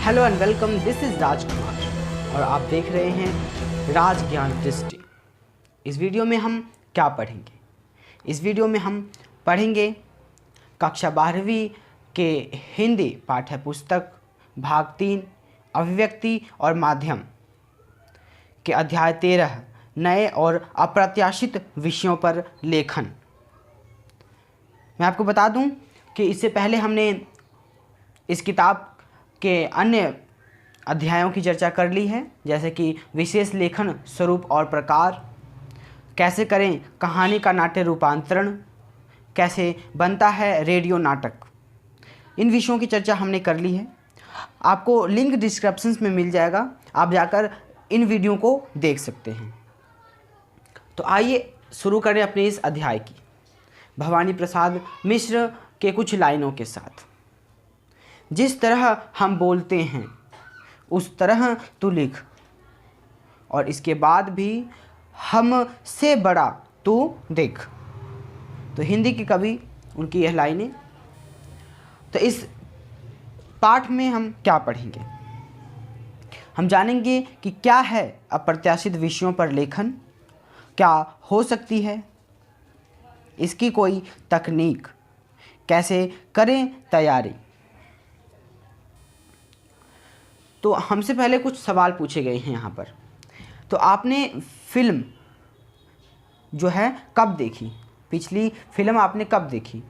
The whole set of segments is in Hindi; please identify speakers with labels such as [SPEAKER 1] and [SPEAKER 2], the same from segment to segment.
[SPEAKER 1] Hello and welcome, this is Rajkumar और आप देख रहे हैं राज ज्ञान दृष्टि। इस वीडियो में हम क्या पढ़ेंगे? इस वीडियो में हम पढ़ेंगे कक्षा 12वीं के हिंदी पाठ्य पुस्तक भाग 3 अभिव्यक्ति और माध्यम के अध्याय 13 नए और अप्रत्याशित विषयों पर लेखन। मैं आपको बता दूं कि इससे पहले हमने इस किताब के अन्य अध्यायों की चर्चा कर ली है, जैसे कि विशेष लेखन स्वरूप और प्रकार, कैसे करें कहानी का नाट्य रूपांतरण, कैसे बनता है रेडियो नाटक। इन विषयों की चर्चा हमने कर ली है। आपको लिंक डिस्क्रिप्शंस में मिल जाएगा, आप जाकर इन वीडियो को देख सकते हैं। तो आइए शुरू करें अपने इस अध्याय की भवानी प्रसाद मिश्र के कुछ लाइनों के साथ। जिस तरह हम बोलते हैं उस तरह तू लिख, और इसके बाद भी हम से बड़ा तू देख। तो हिंदी के कवि, उनकी यह लाइनें। तो इस पाठ में हम क्या पढ़ेंगे? हम जानेंगे कि क्या है अप्रत्याशित विषयों पर लेखन, क्या हो सकती है इसकी कोई तकनीक, कैसे करें तैयारी। तो हमसे पहले कुछ सवाल पूछे गए हैं यहाँ पर। तो आपने फिल्म जो है कब देखी? पिछली फिल्म आपने कब देखी?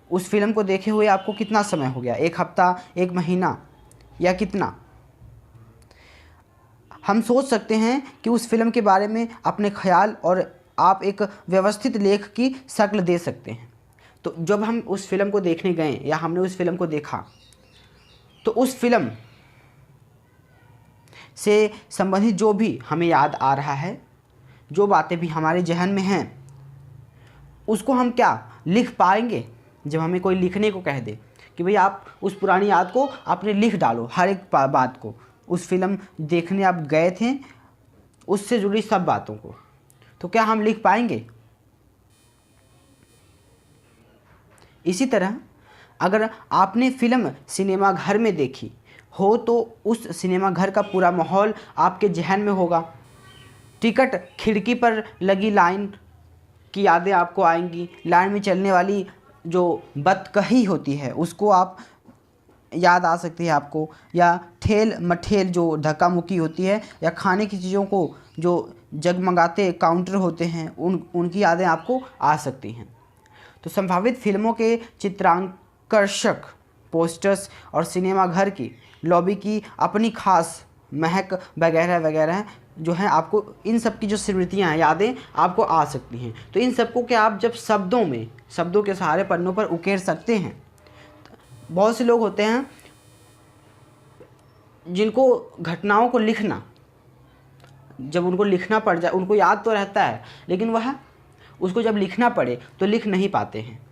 [SPEAKER 1] उस फिल्म को देखे हुए आपको कितना समय हो गया? 1 हफ्ता, 1 महीना या कितना? हम सोच सकते हैं कि उस फिल्म के बारे में अपने ख्याल और आप एक व्यवस्थित लेख की शक्ल दे सकते हैं। तो जब हम उस फिल्म को देखने गए या हमने उस फिल्म को देखा, तो उस फिल्म से संबंधित जो भी हमें याद आ रहा है, जो बातें भी हमारे जहन में हैं, उसको हम क्या लिख पाएंगे? जब हमें कोई लिखने को कह दे कि भाई आप उस पुरानी याद को आपने लिख डालो, हर एक बात को, उस फिल्म देखने आप गए थे उससे जुड़ी सब बातों को, तो क्या हम लिख पाएंगे? इसी तरह अगर आपने फिल्म सिनेमा घर में देखी हो तो उस सिनेमा घर का पूरा माहौल आपके जहन में होगा। टिकट खिड़की पर लगी लाइन की यादें आपको आएंगी। लाइन में चलने वाली जो बतकही होती है उसको आप याद आ सकती है आपको, या ठेल मठेल जो धक्का मुक्की होती है, या खाने की चीज़ों को जो जगमगाते काउंटर होते हैं उनकी यादें आपको आ सकती हैं। तो संभावित फिल्मों के चित्रांकर्षक, पोस्टर्स और सिनेमा घर की लॉबी की अपनी खास महक वगैरह वगैरह जो है, आपको इन सब की जो स्मृतियाँ हैं, यादें आपको आ सकती हैं। तो इन सबको क्या आप जब शब्दों के सहारे पन्नों पर उकेर सकते हैं। बहुत से लोग होते हैं जिनको घटनाओं को लिखना, जब उनको लिखना पड़ जाए, उनको याद तो रहता है लेकिन वह उसको जब लिखना पड़े तो लिख नहीं पाते हैं।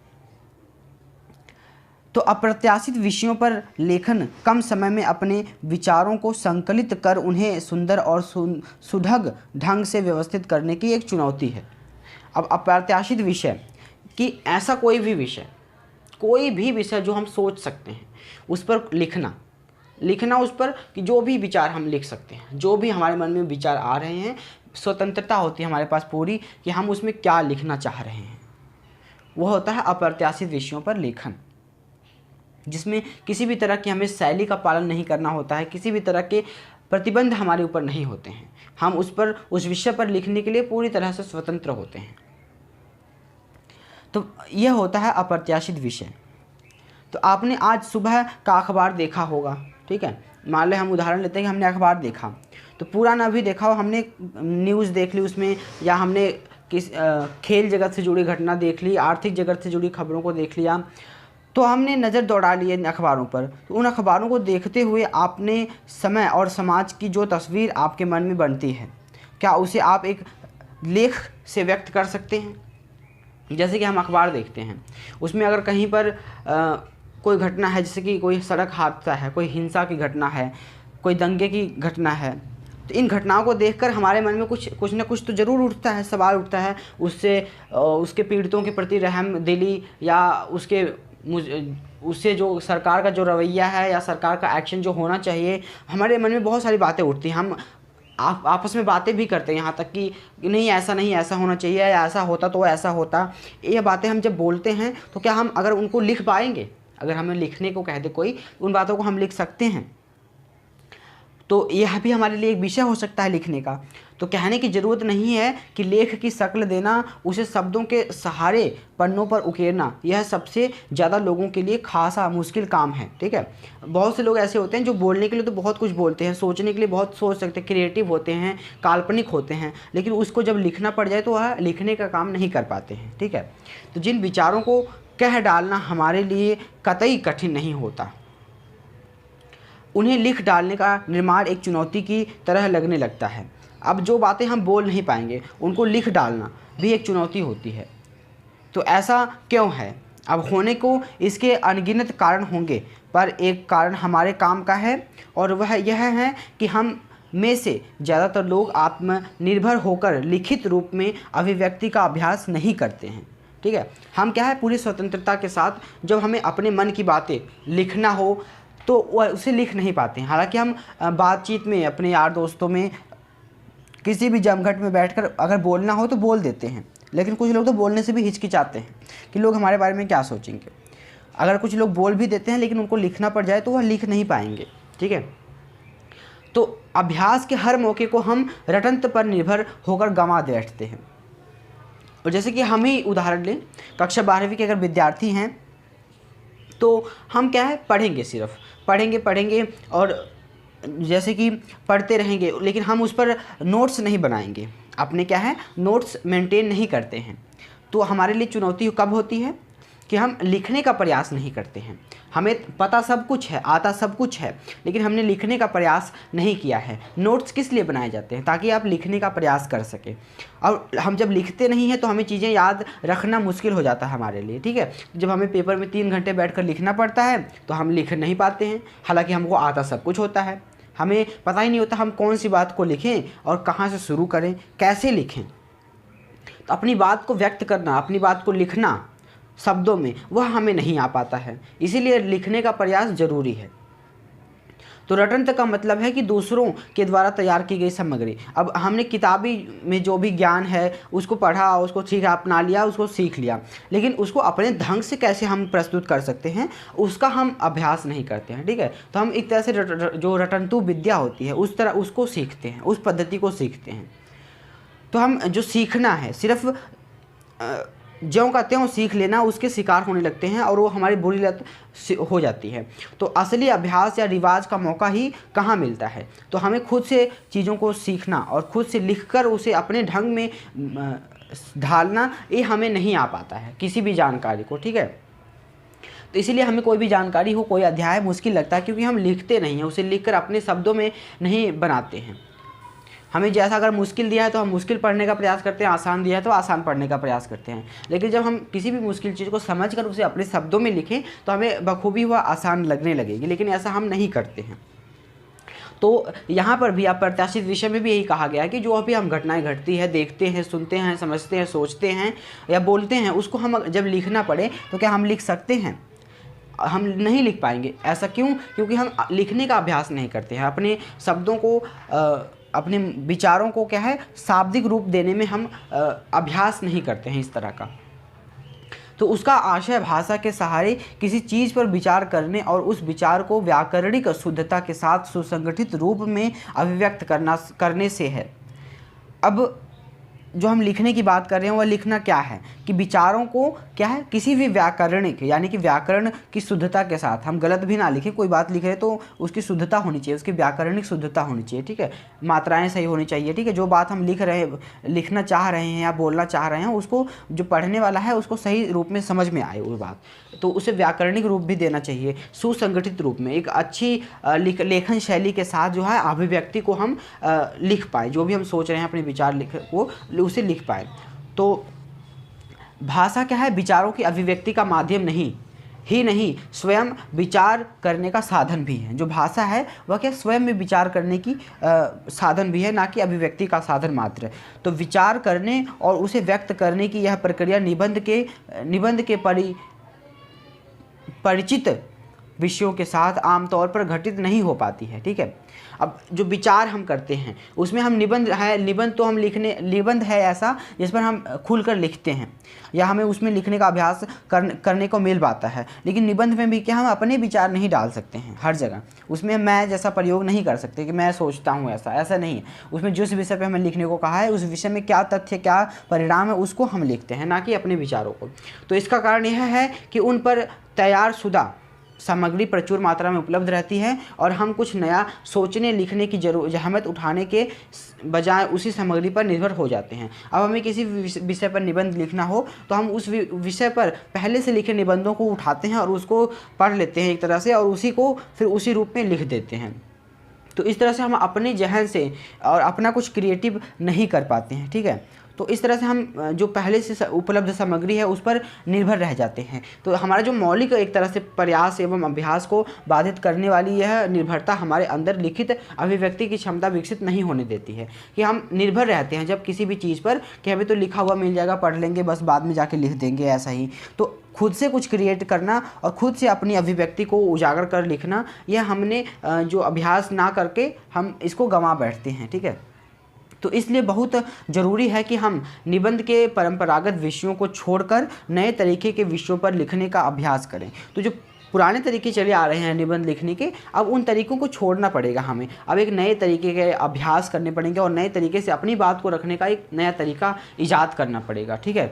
[SPEAKER 1] तो अप्रत्याशित विषयों पर लेखन कम समय में अपने विचारों को संकलित कर उन्हें सुंदर और सुढग ढंग से व्यवस्थित करने की एक चुनौती है। अब अप्रत्याशित विषय कि ऐसा कोई भी विषय जो हम सोच सकते हैं उस पर लिखना उस पर कि जो भी विचार हम लिख सकते हैं, जो भी हमारे मन में विचार आ रहे हैं, स्वतंत्रता होती है हमारे पास पूरी कि हम उसमें क्या लिखना चाह रहे हैं। वह होता है अप्रत्याशित विषयों पर लेखन, जिसमें किसी भी तरह की हमें शैली का पालन नहीं करना होता है, किसी भी तरह के प्रतिबंध हमारे ऊपर नहीं होते हैं। हम उस विषय पर लिखने के लिए पूरी तरह से स्वतंत्र होते हैं। तो यह होता है अप्रत्याशित विषय। तो आपने आज सुबह का अखबार देखा होगा, ठीक है। मान लें हम उदाहरण लेते हैं कि हमने अखबार देखा, तो पूरा ना भी देखा हो, हमने न्यूज़ देख ली उसमें, या हमने खेल जगत से जुड़ी घटना देख ली, आर्थिक जगत से जुड़ी खबरों को देख लिया, तो हमने नज़र दौड़ा ली इन अखबारों पर। तो उन अखबारों को देखते हुए आपने समय और समाज की जो तस्वीर आपके मन में बनती है, क्या उसे आप एक लेख से व्यक्त कर सकते हैं? जैसे कि हम अखबार देखते हैं, उसमें अगर कहीं पर कोई घटना है, जैसे कि कोई सड़क हादसा है, कोई हिंसा की घटना है, कोई दंगे की घटना है, तो इन घटनाओं को देखकर हमारे मन में कुछ न कुछ तो ज़रूर उठता है, सवाल उठता है। उससे उसके पीड़ितों के प्रति रहम दिली, या उसके उससे जो सरकार का जो रवैया है या सरकार का एक्शन जो होना चाहिए, हमारे मन में बहुत सारी बातें उठती हैं। हम आपस में बातें भी करते हैं, यहाँ तक कि नहीं ऐसा नहीं, ऐसा होना चाहिए, या ऐसा होता तो ऐसा होता। ये बातें हम जब बोलते हैं तो क्या हम अगर उनको लिख पाएंगे? अगर हमें लिखने को कह दे कोई, उन बातों को हम लिख सकते हैं? तो यह भी हमारे लिए एक विषय हो सकता है लिखने का। तो कहने की ज़रूरत नहीं है कि लेख की शक्ल देना, उसे शब्दों के सहारे पन्नों पर उकेरना, यह सबसे ज़्यादा लोगों के लिए खासा मुश्किल काम है। ठीक है, बहुत से लोग ऐसे होते हैं जो बोलने के लिए तो बहुत कुछ बोलते हैं, सोचने के लिए बहुत सोच सकते हैं, क्रिएटिव होते हैं, काल्पनिक होते हैं, लेकिन उसको जब लिखना पड़ जाए तो वह लिखने का काम नहीं कर पाते हैं। ठीक है, तो जिन विचारों को कह डालना हमारे लिए कतई कठिन नहीं होता, उन्हें लिख डालने का निर्माण एक चुनौती की तरह लगने लगता है। अब जो बातें हम बोल नहीं पाएंगे उनको लिख डालना भी एक चुनौती होती है। तो ऐसा क्यों है? अब होने को इसके अनगिनत कारण होंगे, पर एक कारण हमारे काम का है, और वह यह है कि हम में से ज़्यादातर लोग आत्मनिर्भर होकर लिखित रूप में अभिव्यक्ति का अभ्यास नहीं करते हैं। ठीक है, हम क्या है, पूरी स्वतंत्रता के साथ जब हमें अपने मन की बातें लिखना हो तो वह उसे लिख नहीं पाते हैं। हालांकि हम बातचीत में, अपने यार दोस्तों में, किसी भी जमघट में बैठकर अगर बोलना हो तो बोल देते हैं, लेकिन कुछ लोग तो बोलने से भी हिचकिचाते हैं कि लोग हमारे बारे में क्या सोचेंगे। अगर कुछ लोग बोल भी देते हैं लेकिन उनको लिखना पड़ जाए तो वह लिख नहीं पाएंगे। ठीक है, तो अभ्यास के हर मौके को हम रटंत पर निर्भर होकर गंवा बैठते हैं। और जैसे कि हम ही उदाहरण लें, कक्षा 12वीं के अगर विद्यार्थी हैं तो हम क्या है, पढ़ेंगे, सिर्फ पढ़ेंगे और जैसे कि पढ़ते रहेंगे, लेकिन हम उस पर नोट्स नहीं बनाएंगे, अपने क्या है, नोट्स मेंटेन नहीं करते हैं। तो हमारे लिए चुनौती कब होती है कि हम लिखने का प्रयास नहीं करते हैं। हमें पता सब कुछ है, आता सब कुछ है, लेकिन हमने लिखने का प्रयास नहीं किया है। नोट्स किस लिए बनाए जाते हैं? ताकि आप लिखने का प्रयास कर सकें। और हम जब लिखते नहीं हैं तो हमें चीज़ें याद रखना मुश्किल हो जाता है हमारे लिए। ठीक है, जब हमें पेपर में 3 घंटे बैठकर लिखना पड़ता है तो हम लिख नहीं पाते हैं, हालांकि हमको आता सब कुछ होता है। हमें पता ही नहीं होता हम कौन सी बात को लिखें और कहाँ से शुरू करें, कैसे लिखें। तो अपनी बात को व्यक्त करना, अपनी बात को लिखना शब्दों में, वह हमें नहीं आ पाता है, इसीलिए लिखने का प्रयास जरूरी है। तो रटंत का मतलब है कि दूसरों के द्वारा तैयार की गई सामग्री। अब हमने किताबी में जो भी ज्ञान है उसको पढ़ा, उसको सीखा, अपना लिया, उसको सीख लिया, लेकिन उसको अपने ढंग से कैसे हम प्रस्तुत कर सकते हैं उसका हम अभ्यास नहीं करते हैं। ठीक है, तो हम एक तरह से जो रटंतु विद्या होती है उस तरह उसको सीखते हैं, उस पद्धति को सीखते हैं। तो हम जो सीखना है, सिर्फ ज्यों का त्यों सीख लेना, उसके शिकार होने लगते हैं और वो हमारी बुरी लत हो जाती है। तो असली अभ्यास या रिवाज का मौका ही कहाँ मिलता है? तो हमें खुद से चीज़ों को सीखना और खुद से लिखकर उसे अपने ढंग में ढालना, ये हमें नहीं आ पाता है किसी भी जानकारी को। ठीक है, तो इसीलिए हमें कोई भी जानकारी हो, कोई अध्याय मुश्किल लगता है, क्योंकि हम लिखते नहीं हैं, उसे लिखकर अपने शब्दों में नहीं बनाते हैं। हमें जैसा अगर मुश्किल दिया है तो हम मुश्किल पढ़ने का प्रयास करते हैं, आसान दिया है तो आसान पढ़ने का प्रयास करते हैं, लेकिन जब हम किसी भी मुश्किल चीज़ को समझकर उसे अपने शब्दों में लिखें तो हमें बखूबी वह आसान लगने लगेगी, लेकिन ऐसा हम नहीं करते हैं। तो यहाँ पर भी अप्रत्याशित विषय में भी यही कहा गया है कि जो अभी हम घटनाएं घटती है, देखते हैं, सुनते हैं, समझते हैं, सोचते हैं या बोलते हैं, उसको हम जब लिखना पड़े तो क्या हम लिख सकते हैं? हम नहीं लिख पाएंगे। ऐसा क्यों? क्योंकि हम लिखने का अभ्यास नहीं करते हैं। अपने शब्दों को, अपने विचारों को क्या है, शाब्दिक रूप देने में हम अभ्यास नहीं करते हैं इस तरह का। तो उसका आशय भाषा के सहारे किसी चीज़ पर विचार करने और उस विचार को व्याकरणिक शुद्धता के साथ सुसंगठित रूप में अभिव्यक्त करने से है। अब जो हम लिखने की बात कर रहे हैं वह लिखना क्या है कि विचारों को क्या है, किसी भी व्याकरणिक, यानी कि व्याकरण की शुद्धता के साथ, हम गलत भी ना लिखें, कोई बात लिख रहे तो उसकी शुद्धता होनी चाहिए, उसकी व्याकरणिक शुद्धता होनी चाहिए। ठीक है, मात्राएं सही होनी चाहिए। ठीक है, जो बात हम लिखना चाह रहे हैं या बोलना चाह रहे हैं उसको जो पढ़ने वाला है उसको सही रूप में समझ में आए वो बात, तो उसे व्याकरणिक रूप भी देना चाहिए, सुसंगठित रूप में, एक अच्छी लेखन शैली के साथ जो है अभिव्यक्ति को हम लिख पाए, जो भी हम सोच रहे हैं अपने विचार को उसे लिख पाए। तो भाषा क्या है, विचारों की अभिव्यक्ति का माध्यम नहीं, स्वयं विचार करने का साधन भी है। जो भाषा है वह क्या, स्वयं में विचार करने की साधन भी है, ना कि अभिव्यक्ति का साधन मात्र। तो विचार करने और उसे व्यक्त करने की यह प्रक्रिया निबंध के परिचित विषयों के साथ आमतौर पर घटित नहीं हो पाती है। ठीक है, अब जो विचार हम करते हैं उसमें हम निबंध तो हम निबंध है ऐसा जिस पर हम खुलकर लिखते हैं या हमें उसमें लिखने का अभ्यास करने को मिल पाता है। लेकिन निबंध में भी क्या हम अपने विचार नहीं डाल सकते हैं हर जगह, उसमें मैं जैसा प्रयोग नहीं कर सकते कि मैं सोचता हूँ ऐसा नहीं है। उसमें जिस विषय पे हमें लिखने को कहा है उस विषय में क्या तथ्य क्या परिणाम है उसको हम लिखते हैं, ना कि अपने विचारों को। तो इसका कारण यह है कि उन पर तैयारशुदा सामग्री प्रचुर मात्रा में उपलब्ध रहती है और हम कुछ नया सोचने लिखने की जहमत उठाने के बजाय उसी सामग्री पर निर्भर हो जाते हैं। अब हमें किसी विषय पर निबंध लिखना हो तो हम उस विषय पर पहले से लिखे निबंधों को उठाते हैं और उसको पढ़ लेते हैं एक तरह से, और उसी को फिर उसी रूप में लिख देते हैं। तो इस तरह से हम अपने जहन से और अपना कुछ क्रिएटिव नहीं कर पाते हैं। ठीक है, तो इस तरह से हम जो पहले से उपलब्ध सामग्री है उस पर निर्भर रह जाते हैं। तो हमारा जो मौलिक एक तरह से प्रयास एवं अभ्यास को बाधित करने वाली यह निर्भरता हमारे अंदर लिखित अभिव्यक्ति की क्षमता विकसित नहीं होने देती है, कि हम निर्भर रहते हैं जब किसी भी चीज़ पर कि हमें तो लिखा हुआ मिल जाएगा, पढ़ लेंगे, बस बाद में जाके लिख देंगे ऐसा ही। तो खुद से कुछ क्रिएट करना और खुद से अपनी अभिव्यक्ति को उजागर कर लिखना, यह हमने जो अभ्यास ना करके हम इसको गंवा बैठते हैं। ठीक है, तो इसलिए बहुत ज़रूरी है कि हम निबंध के परंपरागत विषयों को छोड़कर नए तरीके के विषयों पर लिखने का अभ्यास करें। तो जो पुराने तरीके चले आ रहे हैं निबंध लिखने के, अब उन तरीकों को छोड़ना पड़ेगा हमें। अब एक नए तरीके के अभ्यास करने पड़ेंगे और नए तरीके से अपनी बात को रखने का एक नया तरीका ईजाद करना पड़ेगा। ठीक है,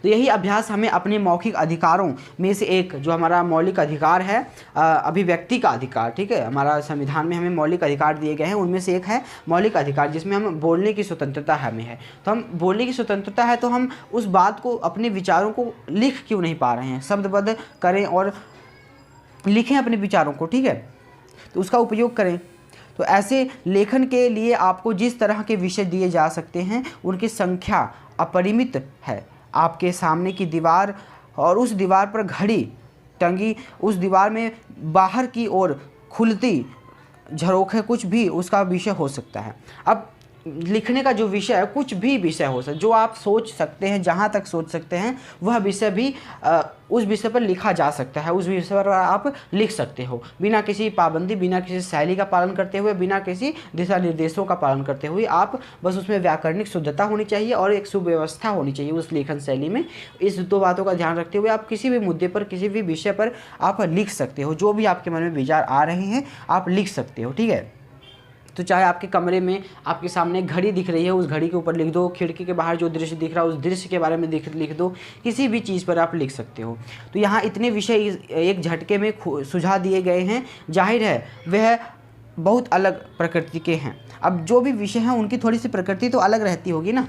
[SPEAKER 1] तो यही अभ्यास हमें अपने मौखिक अधिकारों में से एक, जो हमारा मौलिक अधिकार है अभिव्यक्ति का अधिकार, ठीक है, हमारा संविधान में हमें मौलिक अधिकार दिए गए हैं, उनमें से एक है मौलिक अधिकार जिसमें हम बोलने की स्वतंत्रता हमें है। तो हम बोलने की स्वतंत्रता है तो हम उस बात को, अपने विचारों को लिख क्यों नहीं पा रहे हैं? शब्दबद्ध करें और लिखें अपने विचारों को। ठीक है, तो उसका उपयोग करें। तो ऐसे लेखन के लिए आपको जिस तरह के विषय दिए जा सकते हैं उनकी संख्या अपरिमित है। आपके सामने की दीवार और उस दीवार पर घड़ी टंगी, उस दीवार में बाहर की ओर खुलती झरोखे, कुछ भी उसका विषय हो सकता है। अब लिखने का जो विषय है, कुछ भी विषय हो सकता है, जो आप सोच सकते हैं, जहाँ तक सोच सकते हैं वह विषय भी उस विषय पर लिखा जा सकता है, उस विषय पर आप लिख सकते हो, बिना किसी पाबंदी, बिना किसी शैली का पालन करते हुए, बिना किसी दिशा निर्देशों का पालन करते हुए। आप बस उसमें व्याकरणिक शुद्धता होनी चाहिए और एक सुव्यवस्था होनी चाहिए उस लेखन शैली में। इस दो बातों का ध्यान रखते हुए आप किसी भी मुद्दे पर, किसी भी विषय पर आप लिख सकते हो। जो भी आपके मन में विचार आ रहे हैं आप लिख सकते हो। ठीक है, तो चाहे आपके कमरे में आपके सामने घड़ी दिख रही है, उस घड़ी के ऊपर लिख दो, खिड़की के बाहर जो दृश्य दिख रहा है उस दृश्य के बारे में लिख दो, किसी भी चीज़ पर आप लिख सकते हो। तो यहाँ इतने विषय एक झटके में सुझा दिए गए हैं, जाहिर है वह बहुत अलग प्रकृति के हैं। अब जो भी विषय हैं उनकी थोड़ी सी प्रकृति तो अलग रहती होगी ना,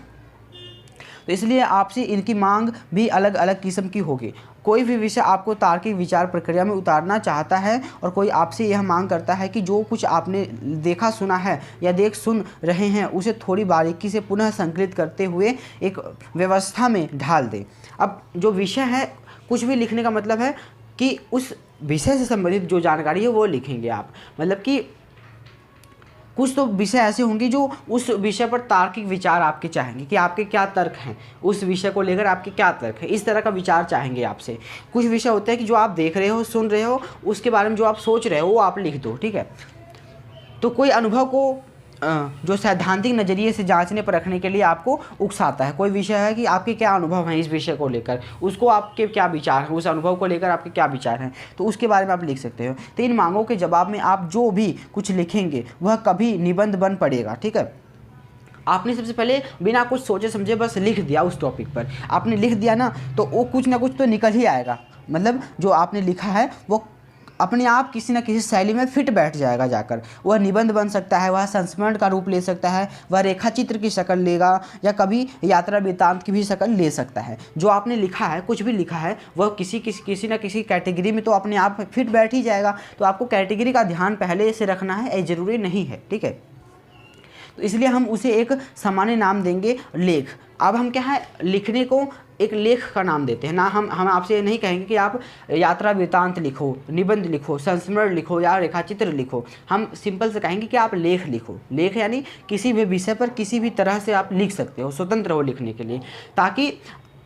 [SPEAKER 1] तो इसलिए आपसे इनकी मांग भी अलग अलग किस्म की होगी। कोई भी विषय आपको तार्किक विचार प्रक्रिया में उतारना चाहता है और कोई आपसे यह मांग करता है कि जो कुछ आपने देखा सुना है या देख सुन रहे हैं उसे थोड़ी बारीकी से पुनः संकलित करते हुए एक व्यवस्था में ढाल दें। अब जो विषय है, कुछ भी लिखने का मतलब है कि उस विषय से संबंधित जो जानकारी है वो लिखेंगे आप। मतलब कि कुछ तो विषय ऐसे होंगे जो उस विषय पर तार्किक विचार आपके चाहेंगे कि आपके क्या तर्क हैं, उस विषय को लेकर आपके क्या तर्क है, इस तरह का विचार चाहेंगे आपसे। कुछ विषय होते हैं कि जो आप देख रहे हो, सुन रहे हो, उसके बारे में जो आप सोच रहे हो वो आप लिख दो। ठीक है, तो कोई अनुभव को जो सैद्धांतिक नज़रिए से जांचने पर रखने के लिए आपको उकसाता है। कोई विषय है कि आपके क्या अनुभव हैं इस विषय को लेकर, उसको आपके क्या विचार हैं, उस अनुभव को लेकर आपके क्या विचार हैं, तो उसके बारे में आप लिख सकते हो। तो इन मांगों के जवाब में आप जो भी कुछ लिखेंगे वह कभी निबंध बन पड़ेगा। ठीक है, आपने सबसे पहले बिना कुछ सोचे समझे बस लिख दिया उस टॉपिक पर, आपने लिख दिया ना, तो वो कुछ ना कुछ तो निकल ही आएगा। मतलब जो आपने लिखा है वो अपने आप किसी न किसी शैली में फिट बैठ जाएगा जाकर। वह निबंध बन सकता है, वह संस्मरण का रूप ले सकता है, वह रेखा चित्र की शक्ल लेगा या कभी यात्रा वृत्तांत की भी शक्ल ले सकता है। जो आपने लिखा है, कुछ भी लिखा है, वह किसी न किसी कैटेगरी में तो अपने आप फिट बैठ ही जाएगा। तो आपको कैटेगरी का ध्यान पहले से रखना है, ये ज़रूरी नहीं है। ठीक है, तो इसलिए हम उसे एक सामान्य नाम देंगे, लेख। अब हम क्या है, लिखने को एक लेख का नाम देते हैं ना। हम आपसे ये नहीं कहेंगे कि आप यात्रा वृत्तांत लिखो, निबंध लिखो, संस्मरण लिखो या रेखाचित्र लिखो। हम सिंपल से कहेंगे कि आप लेख लिखो। लेख यानी किसी भी विषय पर किसी भी तरह से आप लिख सकते हो, स्वतंत्र हो लिखने के लिए, ताकि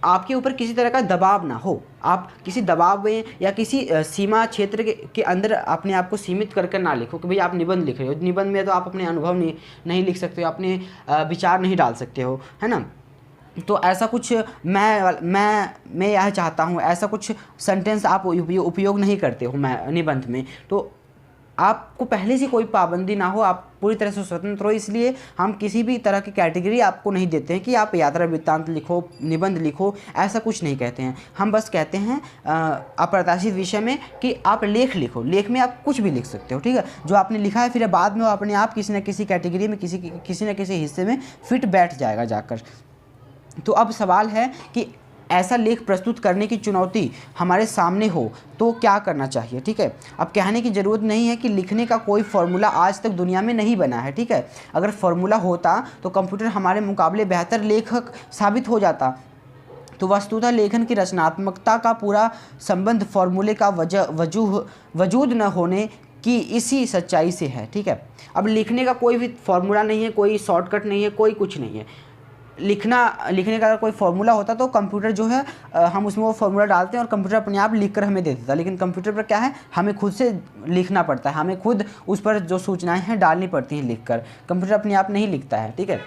[SPEAKER 1] आपके ऊपर किसी तरह का दबाव ना हो, आप किसी दबाव में या किसी सीमा क्षेत्र के अंदर अपने आप को सीमित करके ना लिखो कि भाई आप निबंध लिख रहे हो। निबंध में तो आप अपने अनुभव नहीं लिख सकते हो, अपने विचार नहीं डाल सकते हो, है ना। तो ऐसा कुछ मैं यह चाहता हूँ, ऐसा कुछ सेंटेंस आप उपयोग नहीं करते हो मैं निबंध में। तो आपको पहले से कोई पाबंदी ना हो, आप पूरी तरह से स्वतंत्र हो, इसलिए हम किसी भी तरह की कैटेगरी आपको नहीं देते हैं कि आप यात्रा वृत्तांत लिखो, निबंध लिखो, ऐसा कुछ नहीं कहते हैं। हम बस कहते हैं अप्रत्याशित विषय में कि आप लेख लिखो। लेख में आप कुछ भी लिख सकते हो, ठीक है। जो आपने लिखा है फिर बाद में वो अपने आप किसी न किसी कैटेगरी में किसी न किसी हिस्से में फिट बैठ जाएगा जाकर। तो अब सवाल है कि ऐसा लेख प्रस्तुत करने की चुनौती हमारे सामने हो तो क्या करना चाहिए, ठीक है। अब कहने की ज़रूरत नहीं है कि लिखने का कोई फार्मूला आज तक दुनिया में नहीं बना है, ठीक है। अगर फार्मूला होता तो कंप्यूटर हमारे मुकाबले बेहतर लेखक साबित हो जाता। तो वस्तुतः लेखन की रचनात्मकता का पूरा संबंध फार्मूले का वजूद न होने की इसी सच्चाई से है, ठीक है। अब लिखने का कोई भी फार्मूला नहीं है, कोई शॉर्टकट नहीं है, कोई कुछ नहीं है। लिखने का अगर कोई फार्मूला होता तो कंप्यूटर जो है हम उसमें वो फार्मूला डालते हैं और कंप्यूटर अपने आप लिख कर हमें दे देता। लेकिन कंप्यूटर पर क्या है, हमें खुद से लिखना पड़ता है, हमें खुद उस पर जो सूचनाएं हैं डालनी पड़ती हैं लिखकर। कंप्यूटर अपने आप नहीं लिखता है, ठीक है।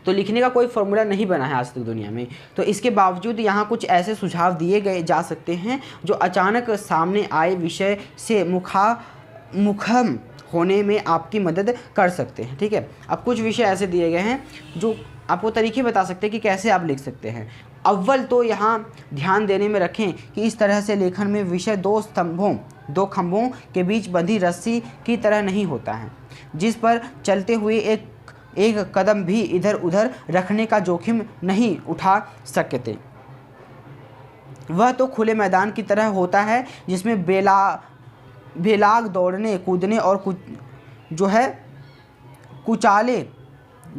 [SPEAKER 1] तो लिखने का कोई फार्मूला नहीं बना है आज तक दुनिया में। तो इसके बावजूद यहाँ कुछ ऐसे सुझाव दिए गए जा सकते हैं जो अचानक सामने आए विषय से मुखम होने में आपकी मदद कर सकते हैं, ठीक है। अब कुछ विषय ऐसे दिए गए हैं जो आपको तरीके बता सकते हैं कि कैसे आप लिख सकते हैं। अव्वल तो यहाँ ध्यान देने में रखें कि इस तरह से लेखन में विषय दो खंभों के बीच बंधी रस्सी की तरह नहीं होता है, जिस पर चलते हुए एक कदम भी इधर उधर रखने का जोखिम नहीं उठा सकते। वह तो खुले मैदान की तरह होता है जिसमें बेलाग दौड़ने कूदने और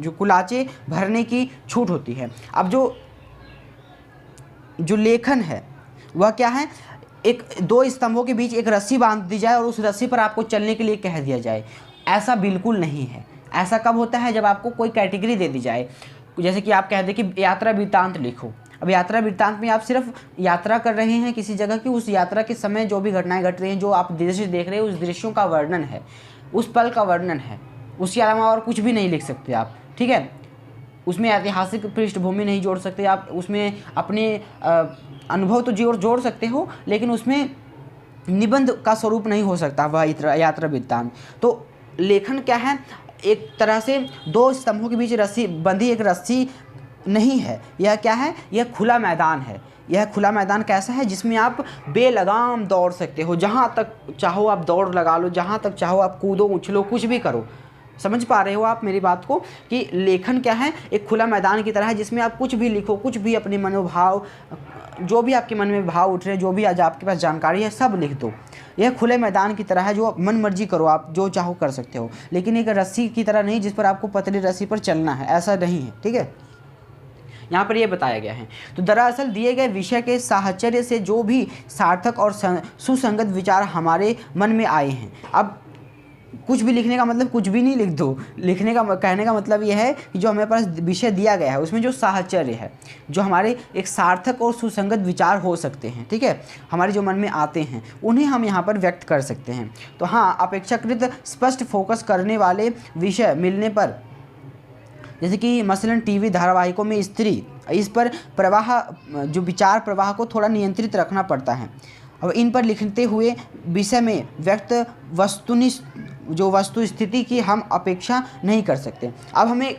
[SPEAKER 1] कुलाचे भरने की छूट होती है। अब जो लेखन है वह क्या है, दो स्तंभों के बीच एक रस्सी बांध दी जाए और उस रस्सी पर आपको चलने के लिए कह दिया जाए। ऐसा बिल्कुल नहीं है। ऐसा कब होता है, जब आपको कोई कैटेगरी दे दी जाए। जैसे कि आप कह दें कि यात्रा वृत्तांत लिखो। अब यात्रा वृत्तांत में आप सिर्फ यात्रा कर रहे हैं किसी जगह की, उस यात्रा के समय जो भी घटनाएं घट रही हैं, जो आप दृश्य देख रहे हैं, उस दृश्यों का वर्णन है, उस पल का वर्णन है। उसके अलावा और कुछ भी नहीं लिख सकते आप, ठीक है। उसमें ऐतिहासिक पृष्ठभूमि नहीं जोड़ सकते आप, उसमें अपने अनुभव तो जोड़ सकते हो, लेकिन उसमें निबंध का स्वरूप नहीं हो सकता वह यात्रा वृत्तांत। तो लेखन क्या है, एक तरह से दो स्तंभों के बीच बंधी एक रस्सी नहीं है। यह क्या है, यह खुला मैदान है। यह खुला मैदान कैसा है, जिसमें आप बेलगाम दौड़ सकते हो, जहाँ तक चाहो आप दौड़ लगा लो, जहाँ तक चाहो आप कूदो उछलो, कुछ भी करो। समझ पा रहे हो आप मेरी बात को, कि लेखन क्या है, एक खुला मैदान की तरह है जिसमें आप कुछ भी लिखो, कुछ भी अपने मनोभाव, जो भी आपके मन में भाव उठ रहे हैं, जो भी आज आपके पास जानकारी है, सब लिख दो। यह खुले मैदान की तरह है, जो मन मर्जी करो, आप जो चाहो कर सकते हो, लेकिन एक रस्सी की तरह नहीं जिस पर आपको पतली रस्सी पर चलना है, ऐसा नहीं है, ठीक है। यहाँ पर यह बताया गया है। तो दरअसल दिए गए विषय के साहचर्य से जो भी सार्थक और सुसंगत विचार हमारे मन में आए हैं। अब कुछ भी लिखने का मतलब कुछ भी नहीं लिख दो। कहने का मतलब यह है कि जो हमारे पास विषय दिया गया है उसमें जो साहचर्य है, जो हमारे एक सार्थक और सुसंगत विचार हो सकते हैं, ठीक है, हमारे जो मन में आते हैं, उन्हें हम यहाँ पर व्यक्त कर सकते हैं। तो हाँ, अपेक्षाकृत स्पष्ट फोकस करने वाले विषय मिलने पर, जैसे कि मसलन टीवी धारावाहिकों में स्त्री, इस पर जो विचार प्रवाह को थोड़ा नियंत्रित रखना पड़ता है। अब इन पर लिखते हुए विषय में व्यक्त वस्तु स्थिति की हम अपेक्षा नहीं कर सकते। अब हमें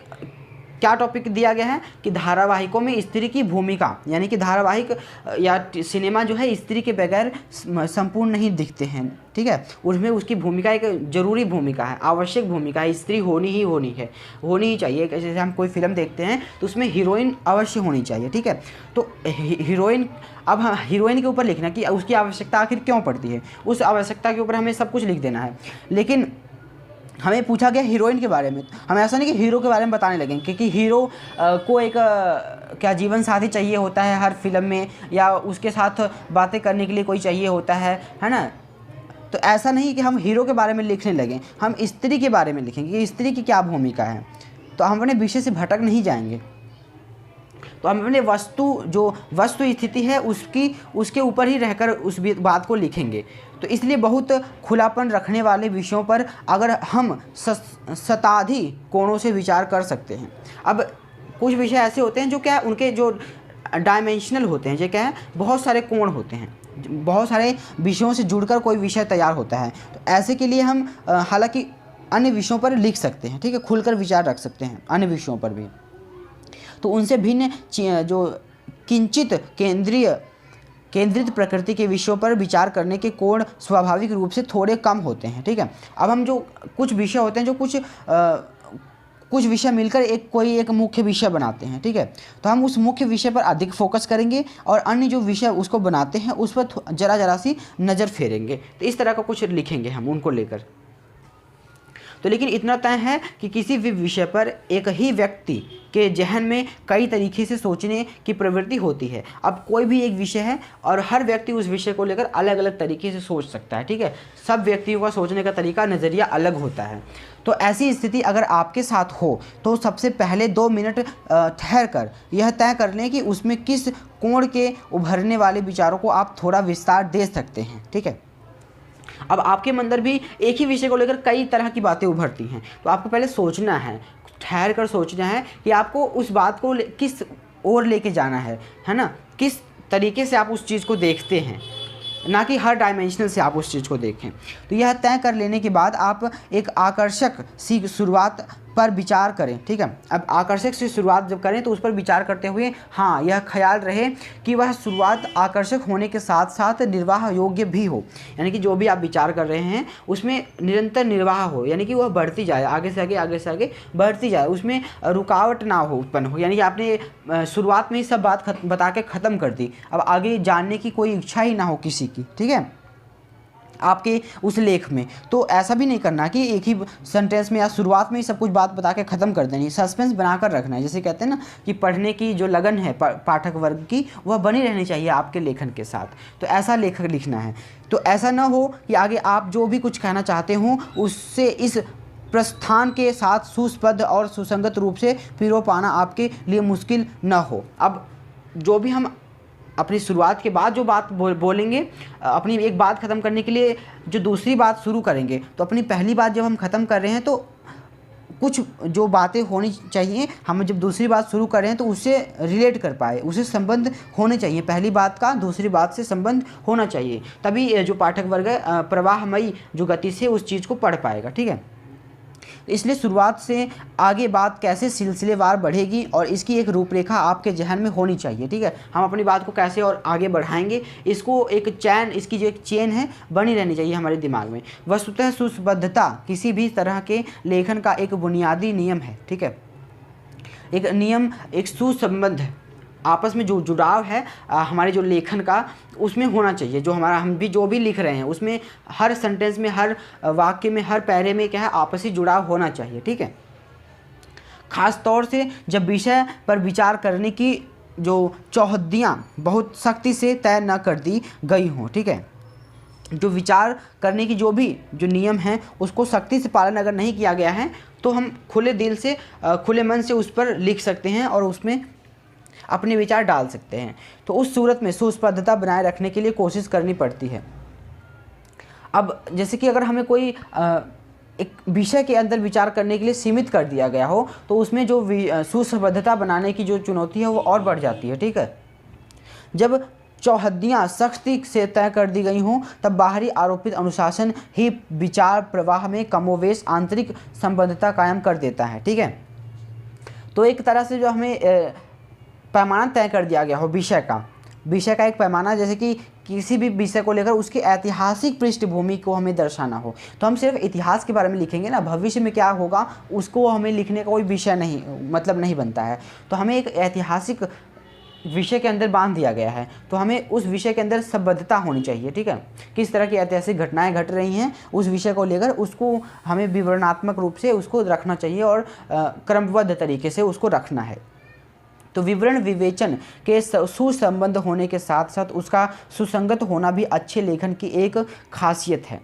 [SPEAKER 1] क्या टॉपिक दिया गया है कि धारावाहिकों में स्त्री की भूमिका, यानी कि धारावाहिक या सिनेमा जो है स्त्री के बगैर संपूर्ण नहीं दिखते हैं, ठीक है। उसमें उसकी भूमिका एक ज़रूरी भूमिका है, आवश्यक भूमिका है, स्त्री होनी ही चाहिए। जैसे हम कोई फिल्म देखते हैं तो उसमें हीरोइन अवश्य होनी चाहिए, ठीक है। तो हीरोइन, अब हीरोइन के ऊपर लिखना कि उसकी आवश्यकता आखिर क्यों पड़ती है, उस आवश्यकता के ऊपर हमें सब कुछ लिख देना है। लेकिन हमें पूछा गया हीरोइन के बारे में, हम ऐसा नहीं कि हीरो के बारे में बताने लगेंगे, क्योंकि हीरो को एक क्या जीवन साथी चाहिए होता है हर फिल्म में, या उसके साथ बातें करने के लिए कोई चाहिए होता है ना। तो ऐसा नहीं कि हम हीरो के बारे में लिखने लगें, हम स्त्री के बारे में लिखेंगे कि स्त्री की क्या भूमिका है। तो हम अपने विषय से भटक नहीं जाएंगे। तो हम अपने जो वस्तु स्थिति है उसके ऊपर ही रहकर उस बात को लिखेंगे। तो इसलिए बहुत खुलापन रखने वाले विषयों पर अगर हम शताधि कोणों से विचार कर सकते हैं। अब कुछ विषय ऐसे होते हैं जो क्या उनके जो डायमेंशनल होते हैं, जो क्या है बहुत सारे कोण होते हैं, बहुत सारे विषयों से जुड़कर कोई विषय तैयार होता है। तो ऐसे के लिए हम हालांकि अन्य विषयों पर लिख सकते हैं, ठीक है, खुलकर विचार रख सकते हैं अन्य विषयों पर भी। तो उनसे भिन्न जो किंचित केंद्रित प्रकृति के विषयों पर विचार करने के कोण स्वाभाविक रूप से थोड़े कम होते हैं, ठीक है। अब हम जो कुछ विषय होते हैं, जो कुछ विषय मिलकर एक मुख्य विषय बनाते हैं, ठीक है। तो हम उस मुख्य विषय पर अधिक फोकस करेंगे और अन्य जो विषय उसको बनाते हैं उस पर जरा सी नज़र फेरेंगे। तो इस तरह का कुछ लिखेंगे हम उनको लेकर। तो लेकिन इतना तय है कि किसी भी विषय पर एक ही व्यक्ति के जहन में कई तरीके से सोचने की प्रवृत्ति होती है। अब कोई भी एक विषय है और हर व्यक्ति उस विषय को लेकर अलग अलग तरीके से सोच सकता है, ठीक है। सब व्यक्तियों का सोचने का तरीका, नज़रिया अलग होता है। तो ऐसी स्थिति अगर आपके साथ हो तो सबसे पहले 2 मिनट ठहर कर यह तय कर लें कि उसमें किस कोण के उभरने वाले विचारों को आप थोड़ा विस्तार दे सकते हैं, ठीक है। अब आपके अंदर भी एक ही विषय को लेकर कई तरह की बातें उभरती हैं, तो आपको पहले सोचना है, ठहर कर सोचना है कि आपको उस बात को किस ओर लेके जाना है ना, किस तरीके से आप उस चीज़ को देखते हैं, ना कि हर डायमेंशनल से आप उस चीज़ को देखें। तो यह तय कर लेने के बाद आप एक आकर्षक सी शुरुआत पर विचार करें, ठीक है। अब आकर्षक से शुरुआत जब करें तो उस पर विचार करते हुए हाँ यह ख्याल रहे कि वह शुरुआत आकर्षक होने के साथ साथ निर्वाह योग्य भी हो, यानी कि जो भी आप विचार कर रहे हैं उसमें निरंतर निर्वाह हो, यानी कि वह बढ़ती जाए, आगे से आगे बढ़ती जाए, उसमें रुकावट ना हो उत्पन्न हो। यानी कि आपने शुरुआत में ही सब बात बता के ख़त्म कर दी, अब आगे जानने की कोई इच्छा ही ना हो किसी की, ठीक है, आपके उस लेख में। तो ऐसा भी नहीं करना कि एक ही सेंटेंस में या शुरुआत में ही सब कुछ बात बता के ख़त्म कर देनी, सस्पेंस बनाकर रखना है। जैसे कहते हैं ना कि पढ़ने की जो लगन है पाठक वर्ग की वह बनी रहनी चाहिए आपके लेखन के साथ, तो ऐसा लेखक लिखना है। तो ऐसा ना हो कि आगे आप जो भी कुछ कहना चाहते हों उससे इस प्रस्थान के साथ सुस्पष्ट और सुसंगत रूप से पिरो पाना आपके लिए मुश्किल न हो। अब जो भी हम अपनी शुरुआत के बाद जो बात बोलेंगे, अपनी एक बात ख़त्म करने के लिए जो दूसरी बात शुरू करेंगे, तो अपनी पहली बात जब हम ख़त्म कर रहे हैं तो कुछ जो बातें होनी चाहिए, हम जब दूसरी बात शुरू कर रहे हैं तो उससे रिलेट कर पाए, उससे संबंध होने चाहिए, पहली बात का दूसरी बात से संबंध होना चाहिए, तभी जो पाठक वर्ग है प्रवाहमयी जो गति से उस चीज़ को पढ़ पाएगा, ठीक है। इसलिए शुरुआत से आगे बात कैसे सिलसिलेवार बढ़ेगी और इसकी एक रूपरेखा आपके जहन में होनी चाहिए, ठीक है। हम अपनी बात को कैसे और आगे बढ़ाएंगे, इसको एक चैन, इसकी जो एक चेन है बनी रहनी चाहिए हमारे दिमाग में। वस्तुतः सुसंबद्धता किसी भी तरह के लेखन का एक बुनियादी नियम है, ठीक है। एक नियम, एक सुसंबद्ध आपस में जो जुड़ाव है हमारे जो लेखन का उसमें होना चाहिए। जो हम जो भी लिख रहे हैं उसमें हर सेंटेंस में, हर वाक्य में, हर पैरे में क्या है आपसी जुड़ाव होना चाहिए, ठीक है। ख़ास तौर से जब विषय पर विचार करने की जो चौहद्दियाँ बहुत सख्ती से तय न कर दी गई हों, ठीक है। जो विचार करने की जो नियम हैं उसको सख्ती से पालन अगर नहीं किया गया है तो हम खुले दिल से, खुले मन से उस पर लिख सकते हैं और उसमें अपने विचार डाल सकते हैं। तो उस सूरत में सुस्पष्टता बनाए रखने के लिए कोशिश करनी पड़ती है। अब जैसे कि अगर हमें कोई एक विषय के अंदर विचार करने के लिए सीमित कर दिया गया हो तो उसमें जो सुस्पष्टता बनाने की जो चुनौती है वो और बढ़ जाती है, ठीक है। जब चौहद्दियाँ सख्ती से तय कर दी गई हों तब बाहरी आरोपित अनुशासन ही विचार प्रवाह में कमोवेश आंतरिक संबद्धता कायम कर देता है, ठीक है। तो एक तरह से जो हमें पैमाना तय कर दिया गया हो विषय का एक पैमाना, जैसे कि किसी भी विषय को लेकर उसकी ऐतिहासिक पृष्ठभूमि को हमें दर्शाना हो तो हम सिर्फ इतिहास के बारे में लिखेंगे ना, भविष्य में क्या होगा उसको हमें लिखने का कोई विषय नहीं बनता है। तो हमें एक ऐतिहासिक विषय के अंदर बांध दिया गया है तो हमें उस विषय के अंदर संबद्धता होनी चाहिए, ठीक है। किस तरह की ऐतिहासिक घटनाएं घट रही हैं उस विषय को लेकर उसको हमें विवरणात्मक रूप से उसको रखना चाहिए और क्रमबद्ध तरीके से उसको रखना है। तो विवरण विवेचन के सुसंबद्ध होने के साथ साथ उसका सुसंगत होना भी अच्छे लेखन की एक खासियत है।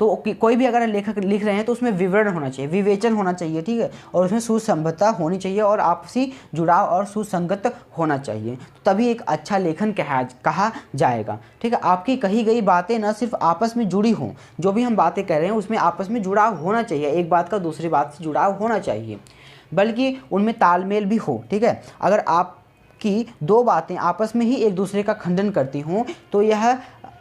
[SPEAKER 1] तो कोई भी अगर लेखक लिख रहे हैं तो उसमें विवरण होना चाहिए, विवेचन होना चाहिए, ठीक है, और उसमें सुसंबद्धता होनी चाहिए और आपसी जुड़ाव और सुसंगत होना चाहिए, तो तभी एक अच्छा लेखन कहा जाएगा, ठीक है। आपकी कही गई बातें न सिर्फ आपस में जुड़ी हों, जो भी हम बातें कह रहे हैं उसमें आपस में जुड़ाव होना चाहिए, एक बात का दूसरी बात से जुड़ाव होना चाहिए, बल्कि उनमें तालमेल भी हो, ठीक है। अगर आपकी दो बातें आपस में ही एक दूसरे का खंडन करती हों तो यह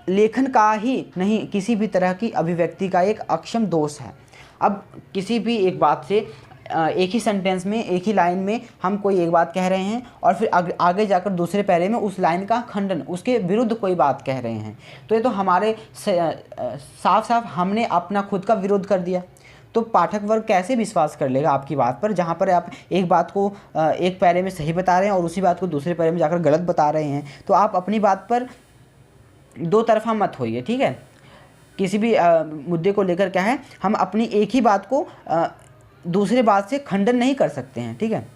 [SPEAKER 1] लेखन का ही नहीं, किसी भी तरह की अभिव्यक्ति का एक अक्षम दोष है। अब किसी भी एक बात से एक ही सेंटेंस में, एक ही लाइन में हम कोई एक बात कह रहे हैं और फिर आगे जाकर दूसरे पैरे में उस लाइन का खंडन, उसके विरुद्ध कोई बात कह रहे हैं, तो ये तो हमारे साफ साफ हमने अपना खुद का विरोध कर दिया। तो पाठक वर्ग कैसे विश्वास कर लेगा आपकी बात पर, जहाँ पर आप एक बात को एक पैरे में सही बता रहे हैं और उसी बात को दूसरे पैरे में जाकर गलत बता रहे हैं। तो आप अपनी बात पर दो तरफा मत होइए, ठीक है। किसी भी मुद्दे को लेकर क्या है, हम अपनी एक ही बात को दूसरे बात से खंडन नहीं कर सकते हैं, ठीक है।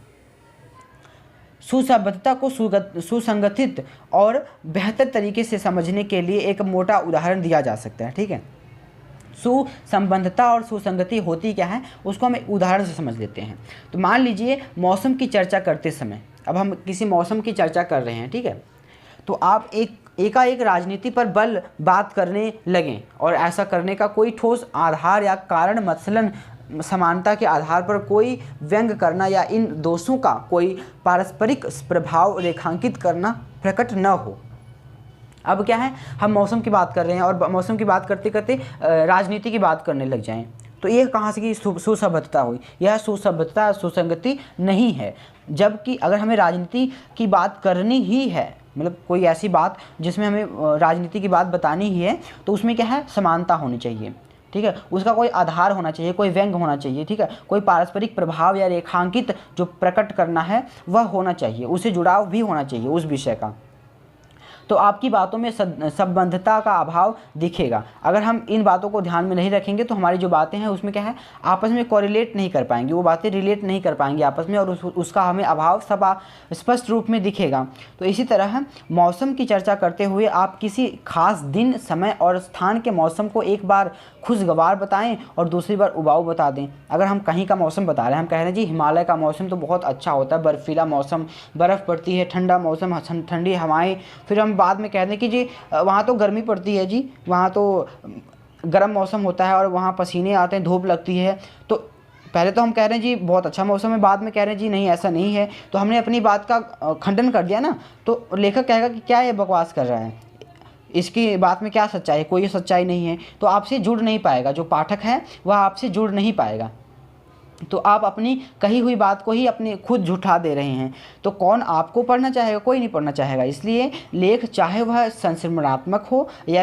[SPEAKER 1] सुसंबद्धता को सुसंगठित और बेहतर तरीके से समझने के लिए एक मोटा उदाहरण दिया जा सकता है, ठीक है। सुसंबद्धता और सुसंगति होती क्या है उसको हम एक उदाहरण से समझ लेते हैं। तो मान लीजिए मौसम की चर्चा करते समय, अब हम किसी मौसम की चर्चा कर रहे हैं, ठीक है, तो आप एकाएक राजनीति पर बात करने लगें और ऐसा करने का कोई ठोस आधार या कारण, मसलन समानता के आधार पर कोई व्यंग करना या इन दोषों का कोई पारस्परिक प्रभाव रेखांकित करना प्रकट न हो। अब क्या है, हम मौसम की बात कर रहे हैं और मौसम की बात करते करते राजनीति की बात करने लग जाएं, तो ये कहाँ से की सुसंबद्धता हुई? यह सुसंबद्धता सुसंगति नहीं है। जबकि अगर हमें राजनीति की बात करनी ही है, मतलब कोई ऐसी बात जिसमें हमें राजनीति की बात बतानी ही है, तो उसमें क्या है, समानता होनी चाहिए, ठीक है। उसका कोई आधार होना चाहिए, कोई व्यंग होना चाहिए, ठीक है। कोई पारस्परिक प्रभाव या रेखांकित जो प्रकट करना है वह होना चाहिए, उससे जुड़ाव भी होना चाहिए उस विषय का। तो आपकी बातों में संबद्धता का अभाव दिखेगा। अगर हम इन बातों को ध्यान में नहीं रखेंगे तो हमारी जो बातें हैं उसमें क्या है, आपस में कोरिलेट नहीं कर पाएंगी, वो बातें रिलेट नहीं कर पाएंगी आपस में, और उसका हमें अभाव स्पष्ट रूप में दिखेगा। तो इसी तरह मौसम की चर्चा करते हुए आप किसी खास दिन, समय और स्थान के मौसम को एक बार खुशगवार बताएं और दूसरी बार उबाऊ बता दें। अगर हम कहीं का मौसम बता रहे हैं, हम कह रहे हैं जी हिमालय का मौसम तो बहुत अच्छा होता है, बर्फीला मौसम, बर्फ़ पड़ती है, ठंडा मौसम, ठंडी हवाएं, फिर हम बाद में कह दें कि जी वहाँ तो गर्मी पड़ती है, जी वहाँ तो गर्म मौसम होता है और वहाँ पसीने आते हैं, धूप लगती है। तो पहले तो हम कह रहे हैं जी बहुत अच्छा मौसम है, बाद में कह रहे हैं जी नहीं ऐसा नहीं है, तो हमने अपनी बात का खंडन कर दिया ना। तो लेखक कहेगा कि क्या ये बकवास कर रहा है, इसकी बात में क्या सच्चाई है, कोई सच्चाई नहीं है। तो आपसे जुड़ नहीं पाएगा, जो पाठक है वह आपसे जुड़ नहीं पाएगा। तो आप अपनी कही हुई बात को ही अपने खुद झुठा दे रहे हैं, तो कौन आपको पढ़ना चाहेगा? कोई नहीं पढ़ना चाहेगा। इसलिए लेख चाहे वह संस्मरणात्मक हो या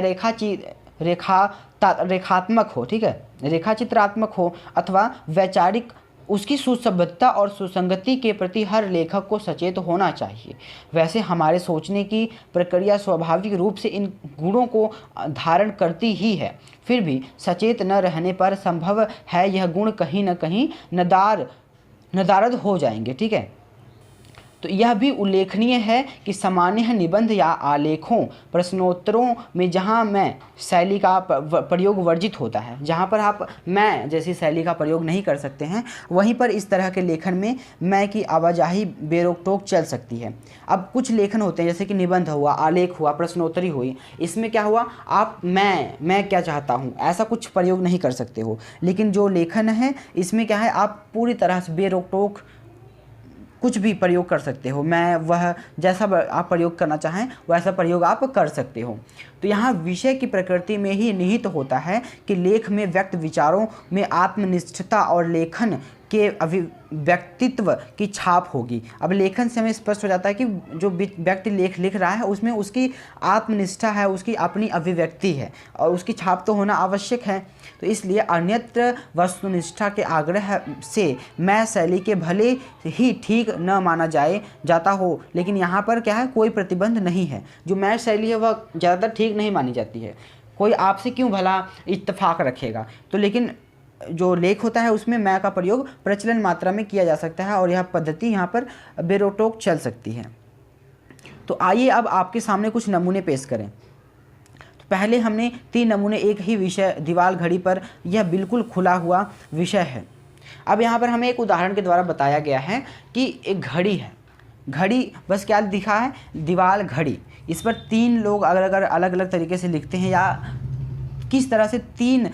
[SPEAKER 1] रेखात्मक हो, ठीक है, रेखा चित्रात्मक हो अथवा वैचारिक, उसकी सुसंबद्धता और सुसंगति के प्रति हर लेखक को सचेत होना चाहिए। वैसे हमारे सोचने की प्रक्रिया स्वाभाविक रूप से इन गुणों को धारण करती ही है, फिर भी सचेत न रहने पर संभव है यह गुण कहीं न कहीं नदारद हो जाएंगे, ठीक है। तो यह भी उल्लेखनीय है कि सामान्य निबंध या आलेखों, प्रश्नोत्तरों में जहाँ मैं शैली का प्रयोग वर्जित होता है, जहाँ पर आप मैं जैसी शैली का प्रयोग नहीं कर सकते हैं, वहीं पर इस तरह के लेखन में मैं की आवाजाही बेरोक टोक चल सकती है। अब कुछ लेखन होते हैं जैसे कि निबंध हुआ, आलेख हुआ, प्रश्नोत्तरी हुई, इसमें क्या हुआ, आप मैं क्या चाहता हूँ ऐसा कुछ प्रयोग नहीं कर सकते हो। लेकिन जो लेखन है इसमें क्या है, आप पूरी तरह से बेरोक टोक कुछ भी प्रयोग कर सकते हो, मैं वह जैसा आप प्रयोग करना चाहें वैसा प्रयोग आप कर सकते हो। तो यहाँ विषय की प्रकृति में ही निहित होता है कि लेख में व्यक्त विचारों में आत्मनिष्ठता और लेखन के अभिव्यक्तित्व की छाप होगी। अब लेखन से हमें स्पष्ट हो जाता है कि जो व्यक्ति लेख लिख रहा है उसमें उसकी आत्मनिष्ठा है, उसकी अपनी अभिव्यक्ति है और उसकी छाप तो होना आवश्यक है। तो इसलिए अन्यत्र वस्तुनिष्ठा के आग्रह से मैं शैली के भले ही ठीक न माना जाता हो, लेकिन यहाँ पर क्या है, कोई प्रतिबंध नहीं है। जो मैं शैली है वह ज़्यादातर ठीक नहीं मानी जाती है, कोई आपसे क्यों भला इत्तेफाक रखेगा। तो लेकिन जो लेख होता है उसमें मैं का प्रयोग प्रचलन मात्रा में किया जा सकता है और यह पद्धति यहाँ पर बेरोक-टोक चल सकती है। तो आइए अब आपके सामने कुछ नमूने पेश करें। तो पहले हमने 3 नमूने एक ही विषय दीवार घड़ी पर, यह बिल्कुल खुला हुआ विषय है। अब यहाँ पर हमें एक उदाहरण के द्वारा बताया गया है कि एक घड़ी है, घड़ी बस क्या दिखा है, दीवार घड़ी, इस पर 3 लोग अलग अलग तरीके से लिखते हैं, या किस तरह से 3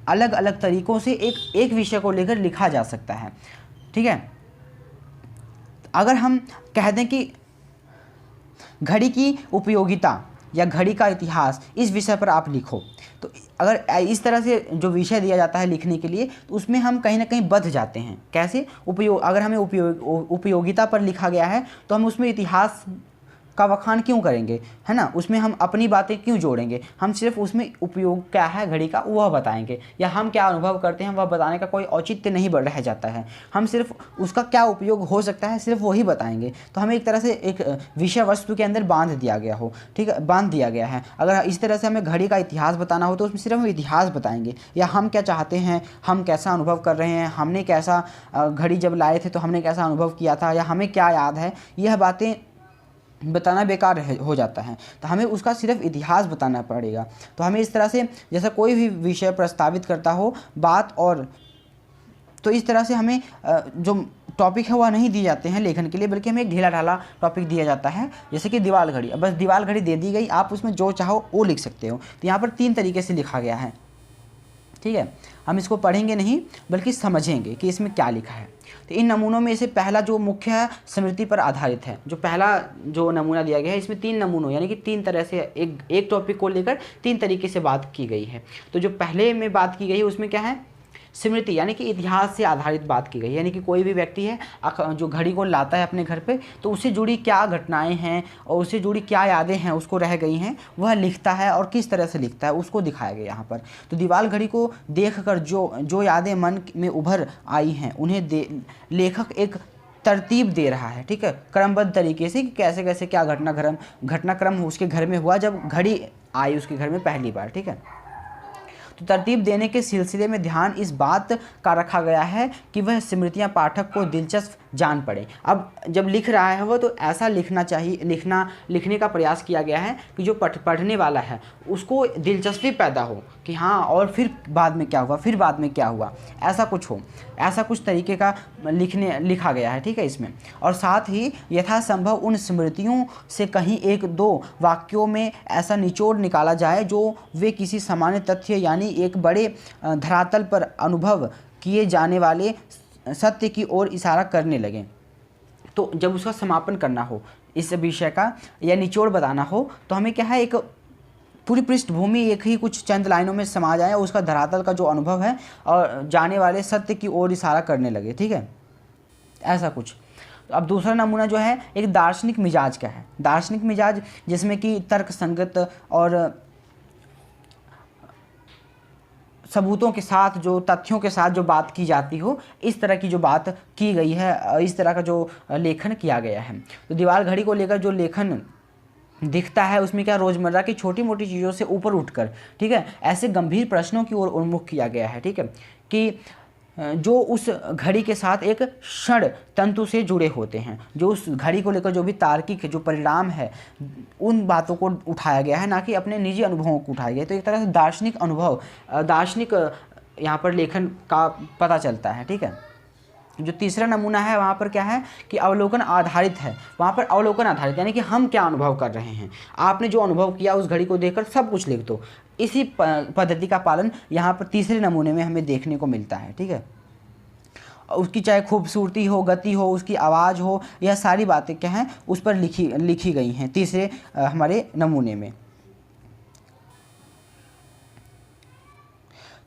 [SPEAKER 1] अलग अलग तरीक़ों से एक विषय को लेकर लिखा जा सकता है। ठीक है, अगर हम कह दें कि घड़ी की उपयोगिता या घड़ी का इतिहास इस विषय पर आप लिखो, तो अगर इस तरह से जो विषय दिया जाता है लिखने के लिए, तो उसमें हम कहीं ना कहीं बंध जाते हैं। कैसे? अगर हमें उपयोगिता पर लिखा गया है तो हम उसमें इतिहास का बखान क्यों करेंगे, है ना, उसमें हम अपनी बातें क्यों जोड़ेंगे, हम सिर्फ उसमें उपयोग क्या है घड़ी का वह बताएंगे, या हम क्या अनुभव करते हैं वह बताने का कोई औचित्य नहीं रह जाता है, हम सिर्फ उसका क्या उपयोग हो सकता है सिर्फ वही बताएंगे। तो हमें एक तरह से एक विषय वस्तु के अंदर बांध दिया गया हो, ठीक है, बांध दिया गया है। अगर इस तरह से हमें घड़ी का इतिहास बताना हो तो उसमें सिर्फ हम इतिहास बताएंगे, या हम क्या चाहते हैं, हम कैसा अनुभव कर रहे हैं, हमने कैसा घड़ी जब लाए थे तो हमने कैसा अनुभव किया था, या हमें क्या याद है, यह बातें बताना बेकार हो जाता है। तो हमें उसका सिर्फ इतिहास बताना पड़ेगा। तो हमें इस तरह से, जैसा कोई भी विषय प्रस्तावित करता हो बात, और तो इस तरह से हमें जो टॉपिक है वह नहीं दिए जाते हैं लेखन के लिए, बल्कि हमें एक ढीला ढाला टॉपिक दिया जाता है, जैसे कि दीवार घड़ी। बस दीवार घड़ी दे दी गई, आप उसमें जो चाहो वो लिख सकते हो। तो यहाँ पर 3 तरीके से लिखा गया है। ठीक है, हम इसको पढ़ेंगे नहीं बल्कि समझेंगे कि इसमें क्या लिखा है। तो इन नमूनों में से पहला जो मुख्य है स्मृति पर आधारित है। जो पहला जो नमूना दिया गया है इसमें 3 नमूनों यानी कि 3 तरह से एक टॉपिक को लेकर 3 तरीके से बात की गई है। तो जो पहले में बात की गई है उसमें क्या है, स्मृति यानी कि इतिहास से आधारित बात की गई है। यानी कि कोई भी व्यक्ति है जो घड़ी को लाता है अपने घर पे, तो उससे जुड़ी क्या घटनाएं हैं और उससे जुड़ी क्या यादें हैं उसको रह गई हैं, वह लिखता है और किस तरह से लिखता है उसको दिखाया गया यहाँ पर। तो दीवार घड़ी को देखकर जो यादें मन में उभर आई हैं उन्हें लेखक एक तरतीब दे रहा है। ठीक है, क्रमबद्ध तरीके से कि कैसे कैसे क्या घटनाक्रम उसके घर में हुआ जब घड़ी आई उसके घर में पहली बार। ठीक है, तो तरतीब देने के सिलसिले में ध्यान इस बात का रखा गया है कि वह स्मृतियाँ पाठक को दिलचस्प जान पड़े। अब जब लिख रहा है वो तो ऐसा लिखना चाहिए, लिखने का प्रयास किया गया है कि जो पढ़ने वाला है उसको दिलचस्पी पैदा हो कि हाँ और फिर बाद में क्या हुआ, फिर बाद में क्या हुआ, ऐसा कुछ हो, ऐसा कुछ तरीके का लिखा गया है। ठीक है, इसमें और साथ ही यथासंभव उन स्मृतियों से कहीं 1-2 वाक्यों में ऐसा निचोड़ निकाला जाए जो वे किसी सामान्य तथ्य यानी एक बड़े धरातल पर अनुभव किए जाने वाले सत्य की ओर इशारा करने लगें। तो जब उसका समापन करना हो इस विषय का या निचोड़ बताना हो तो हमें क्या है, एक पूरी पृष्ठभूमि एक ही कुछ चंद लाइनों में समा जाए, उसका धरातल का जो अनुभव है और जाने वाले सत्य की ओर इशारा करने लगे। ठीक है, ऐसा कुछ। तो अब दूसरा नमूना जो है एक दार्शनिक मिजाज का है। दार्शनिक मिजाज जिसमें कि तर्क संगत और सबूतों के साथ, जो तथ्यों के साथ जो बात की जाती हो, इस तरह की जो बात की गई है, इस तरह का जो लेखन किया गया है। तो दीवार घड़ी को लेकर जो लेखन दिखता है उसमें क्या रोज़मर्रा की छोटी मोटी चीज़ों से ऊपर उठकर, ठीक है, ऐसे गंभीर प्रश्नों की ओर उन्मुख किया गया है। ठीक है, कि जो उस घड़ी के साथ एक क्षण तंतु से जुड़े होते हैं, जो उस घड़ी को लेकर जो भी तार्किक जो परिणाम है उन बातों को उठाया गया है, ना कि अपने निजी अनुभवों को उठाया गया है। तो एक तरह से दार्शनिक अनुभव, दार्शनिक यहाँ पर लेखन का पता चलता है। ठीक है, जो तीसरा नमूना है वहाँ पर क्या है कि अवलोकन आधारित है। वहाँ पर अवलोकन आधारित यानी कि हम क्या अनुभव कर रहे हैं, आपने जो अनुभव किया उस घड़ी को देखकर सब कुछ लिख दो। इसी पद्धति का पालन यहाँ पर तीसरे नमूने में हमें देखने को मिलता है। ठीक है, उसकी चाहे खूबसूरती हो, गति हो, उसकी आवाज़ हो, यह सारी बातें क्या हैं उस पर लिखी गई हैं तीसरे हमारे नमूने में।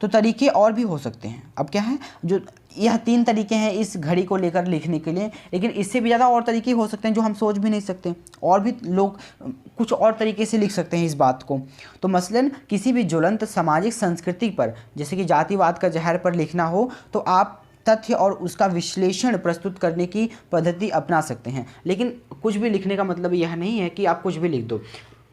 [SPEAKER 1] तो तरीके और भी हो सकते हैं। अब क्या है, जो यह 3 तरीके हैं इस घड़ी को लेकर लिखने के लिए, लेकिन इससे भी ज़्यादा और तरीके हो सकते हैं जो हम सोच भी नहीं सकते। और भी लोग कुछ और तरीके से लिख सकते हैं इस बात को। तो मसलन किसी भी ज्वलंत सामाजिक संस्कृति पर, जैसे कि जातिवाद का जहर पर लिखना हो, तो आप तथ्य और उसका विश्लेषण प्रस्तुत करने की पद्धति अपना सकते हैं। लेकिन कुछ भी लिखने का मतलब यह नहीं है कि आप कुछ भी लिख दो।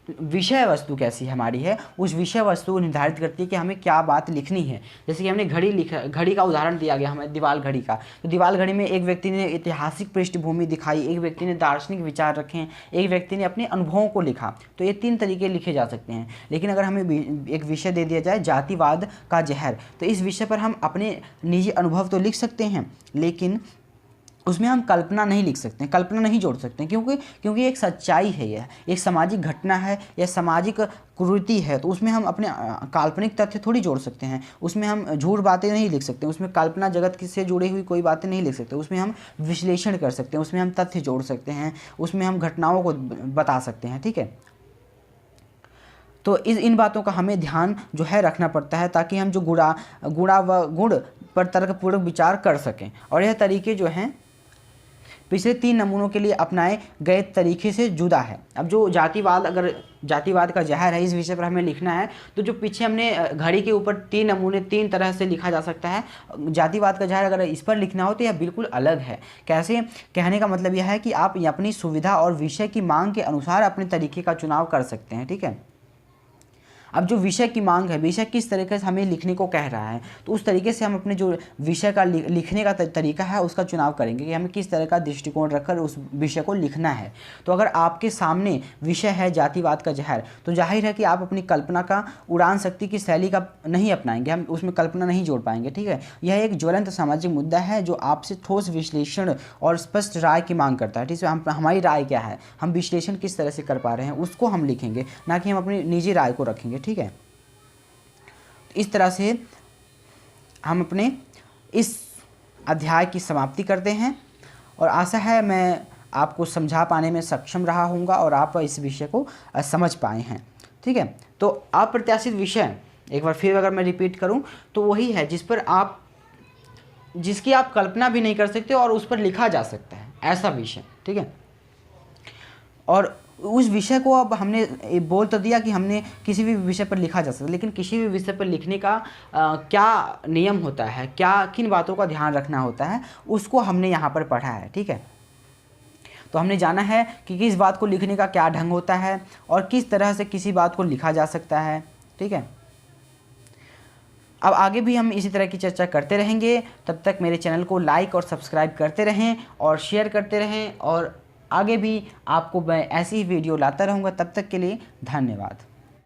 [SPEAKER 1] विषय वस्तु कैसी हमारी है, उस विषय वस्तु को निर्धारित करती है कि हमें क्या बात लिखनी है। जैसे कि हमने घड़ी का उदाहरण दिया गया हमें, दीवाल घड़ी का। तो दीवाल घड़ी में एक व्यक्ति ने ऐतिहासिक पृष्ठभूमि दिखाई, एक व्यक्ति ने दार्शनिक विचार रखे, एक व्यक्ति ने अपने अनुभवों को लिखा। तो ये 3 तरीके लिखे जा सकते हैं। लेकिन अगर हमें एक विषय दे दिया जाए जातिवाद का जहर, तो इस विषय पर हम अपने निजी अनुभव तो लिख सकते हैं, लेकिन उसमें हम कल्पना नहीं लिख सकते हैं, कल्पना नहीं जोड़ सकते हैं, क्योंकि एक सच्चाई है, यह एक सामाजिक घटना है या सामाजिक कुरीति है। तो उसमें हम अपने काल्पनिक तथ्य थोड़ी जोड़ सकते हैं, उसमें हम झूठ बातें नहीं लिख सकते, उसमें कल्पना जगत से जुड़ी हुई कोई बातें नहीं लिख सकते। उसमें हम विश्लेषण कर सकते हैं, उसमें हम तथ्य जोड़ सकते हैं, उसमें हम घटनाओं को बता सकते हैं। ठीक है, तो इन बातों का हमें ध्यान जो है रखना पड़ता है, ताकि हम जो गुणा व गुण पर तर्कपूर्वक विचार कर सकें। और यह तरीके जो हैं पिछले 3 नमूनों के लिए अपनाए गए तरीके से जुदा है। अब जो अगर जातिवाद का जहर है, इस विषय पर हमें लिखना है, तो जो पीछे हमने घड़ी के ऊपर 3 नमूने 3 तरह से लिखा जा सकता है। जातिवाद का जहर अगर इस पर लिखना हो तो यह बिल्कुल अलग है। कैसे? कहने का मतलब यह है कि आप अपनी सुविधा और विषय की मांग के अनुसार अपने तरीके का चुनाव कर सकते हैं। ठीक है, अब जो विषय की मांग है, विषय किस तरीके से हमें लिखने को कह रहा है, तो उस तरीके से हम अपने जो विषय का लिखने का तरीका है उसका चुनाव करेंगे कि हमें किस तरह का दृष्टिकोण रखकर उस विषय को लिखना है। तो अगर आपके सामने विषय है जातिवाद का जहर, तो जाहिर है कि आप अपनी कल्पना का उड़ान शक्ति की शैली का नहीं अपनाएंगे, हम उसमें कल्पना नहीं जोड़ पाएंगे। ठीक है, यह एक ज्वलंत सामाजिक मुद्दा है जो आपसे ठोस विश्लेषण और स्पष्ट राय की मांग करता है। ठीक है, हमारी राय क्या है, हम विश्लेषण किस तरह से कर पा रहे हैं, उसको हम लिखेंगे, ना कि हम अपनी निजी राय को रखेंगे। ठीक है, इस तरह से हम अपने इस अध्याय की समाप्ति करते हैं, और आशा है मैं आपको समझा पाने में सक्षम रहा हूँगा और आप इस विषय को समझ पाए हैं। ठीक है, तो अप्रत्याशित विषय, एक बार फिर अगर मैं रिपीट करूँ तो वही है जिसकी आप कल्पना भी नहीं कर सकते और उस पर लिखा जा सकता है, ऐसा विषय। ठीक है, और उस विषय को अब हमने बोल तो दिया कि हमने किसी भी विषय पर लिखा जा सकता है, लेकिन किसी भी विषय पर लिखने का क्या नियम होता है, किन बातों का ध्यान रखना होता है, उसको हमने यहाँ पर पढ़ा है। ठीक है, तो हमने जाना है कि किस बात को लिखने का क्या ढंग होता है और किस तरह से किसी बात को लिखा जा सकता है। ठीक है, अब आगे भी हम इसी तरह की चर्चा करते रहेंगे। तब तक मेरे चैनल को लाइक और सब्सक्राइब करते रहें और शेयर करते रहें, और आगे भी आपको मैं ऐसी ही वीडियो लाता रहूँगा। तब तक के लिए धन्यवाद।